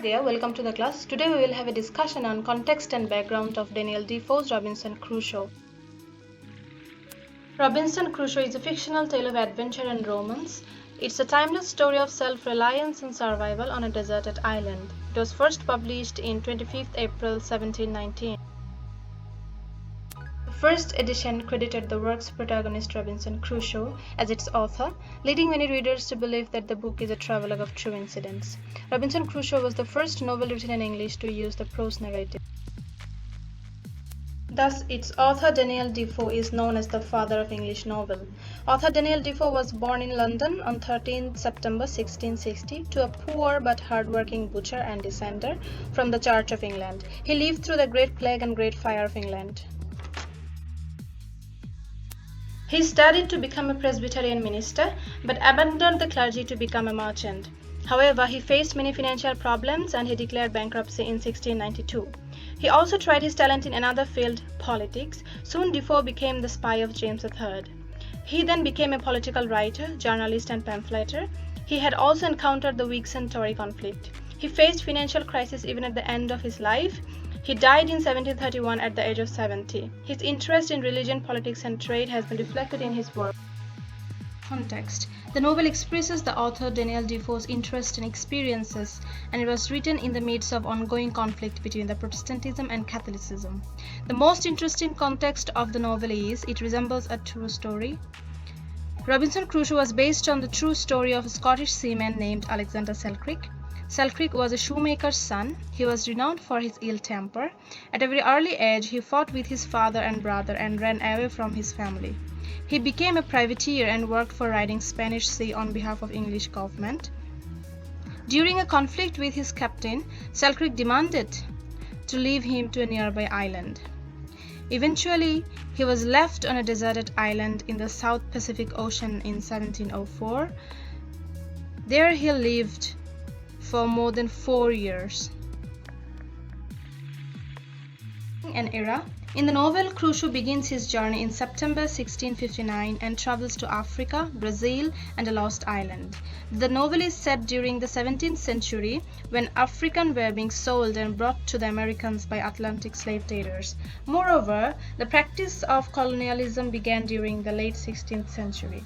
There, welcome to the class. Today we will have a discussion on context and background of Daniel Defoe's Robinson Crusoe. Robinson Crusoe is a fictional tale of adventure and romance. It's a timeless story of self-reliance and survival on a deserted island. It was first published in 25th April 1719. The first edition credited the work's protagonist Robinson Crusoe as its author, leading many readers to believe that the book is a travelogue of true incidents. Robinson Crusoe was the first novel written in English to use the prose narrative. Thus, its author Daniel Defoe is known as the father of English novel. Author Daniel Defoe was born in London on 13 September 1660 to a poor but hard-working butcher and dissenter from the Church of England. He lived through the Great Plague and Great Fire of England. He studied to become a Presbyterian minister, but abandoned the clergy to become a merchant. However, he faced many financial problems and he declared bankruptcy in 1692. He also tried his talent in another field, politics. Soon Defoe became the spy of James III. He then became a political writer, journalist and pamphleteer. He had also encountered the Whigs and Tory conflict. He faced financial crisis even at the end of his life. He died in 1731 at the age of 70. His interest in religion, politics, and trade has been reflected in his work. Context. The novel expresses the author Daniel Defoe's interest and experiences, and it was written in the midst of ongoing conflict between the Protestantism and Catholicism. The most interesting context of the novel is it resembles a true story. Robinson Crusoe was based on the true story of a Scottish seaman named Alexander Selkirk. Selkirk was a shoemaker's son. He was renowned for his ill temper. At a very early age, he fought with his father and brother and ran away from his family. He became a privateer and worked for riding Spanish sea on behalf of English government. During a conflict with his captain, Selkirk demanded to leave him to a nearby island. Eventually, he was left on a deserted island in the South Pacific Ocean in 1704. There he lived for more than 4 years. An era. In the novel, Crusoe begins his journey in September 1659 and travels to Africa, Brazil, and a lost island. The novel is set during the 17th century when Africans were being sold and brought to the Americans by Atlantic slave traders. Moreover, the practice of colonialism began during the late 16th century.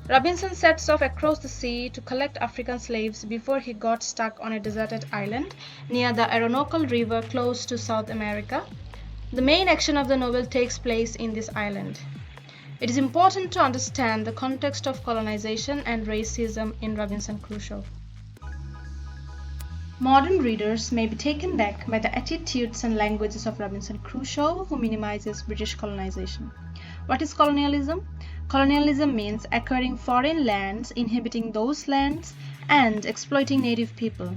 Robinson sets off across the sea to collect African slaves before he got stuck on a deserted island near the Orinoco River close to South America. The main action of the novel takes place in this island. It is important to understand the context of colonization and racism in Robinson Crusoe. Modern readers may be taken back by the attitudes and languages of Robinson Crusoe, who minimizes British colonization. What is colonialism? Colonialism means acquiring foreign lands, inhabiting those lands, and exploiting native people.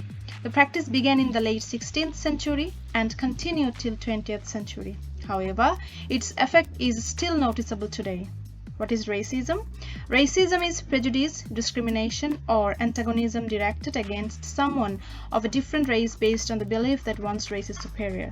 The practice began in the late 16th century and continued till 20th century. However, its effect is still noticeable today. What is racism? Racism is prejudice, discrimination, or antagonism directed against someone of a different race based on the belief that one's race is superior.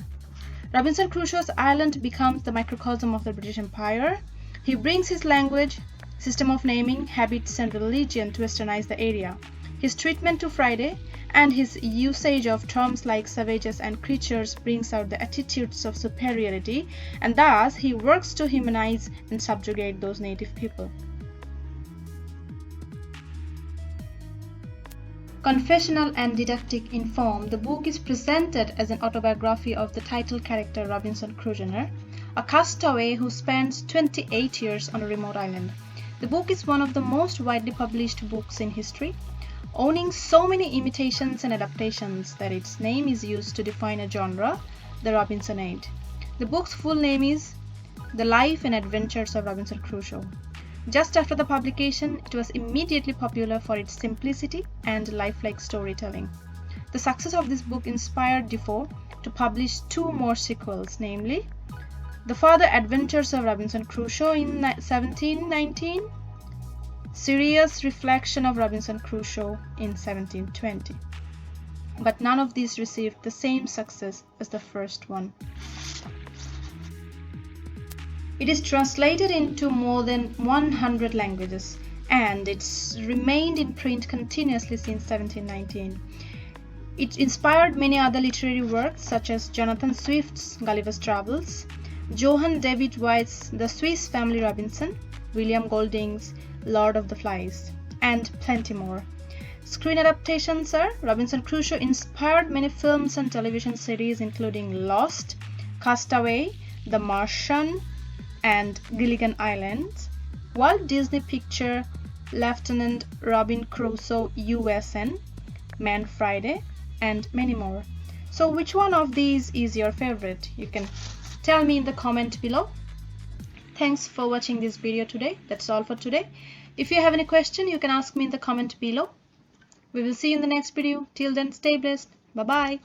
Robinson Crusoe's island becomes the microcosm of the British Empire. He brings his language, system of naming, habits, and religion to westernize the area. His treatment to Friday and his usage of terms like savages and creatures brings out the attitudes of superiority, and thus he works to humanize and subjugate those native people. Confessional and didactic in form, the book is presented as an autobiography of the title character Robinson Kreutznaer, a castaway who spends 28 years on a remote island. The book is one of the most widely published books in history, owning so many imitations and adaptations that its name is used to define a genre, the Robinsonade. The book's full name is The Life and Adventures of Robinson Crusoe. Just after the publication, it was immediately popular for its simplicity and lifelike storytelling. The success of this book inspired Defoe to publish 2 more sequels, namely The Further Adventures of Robinson Crusoe in 1719, Serious Reflection of Robinson Crusoe in 1720. But none of these received the same success as the first one. It is translated into more than 100 languages and it's remained in print continuously since 1719. It inspired many other literary works such as Jonathan Swift's Gulliver's Travels, Johann David White's The Swiss Family Robinson, William Golding's Lord of the Flies, and plenty more. Screen adaptations are Robinson Crusoe inspired many films and television series including Lost, Castaway, The Martian, and Gilligan Island. Walt Disney Picture Lieutenant Robin Crusoe USN, Man Friday, and many more. So which one of these is your favorite? You can tell me in the comment below. Thanks for watching this video today. That's all for today. If you have any question, you can ask me in the comment below. We will see you in the next video. Till then, stay blessed. Bye bye.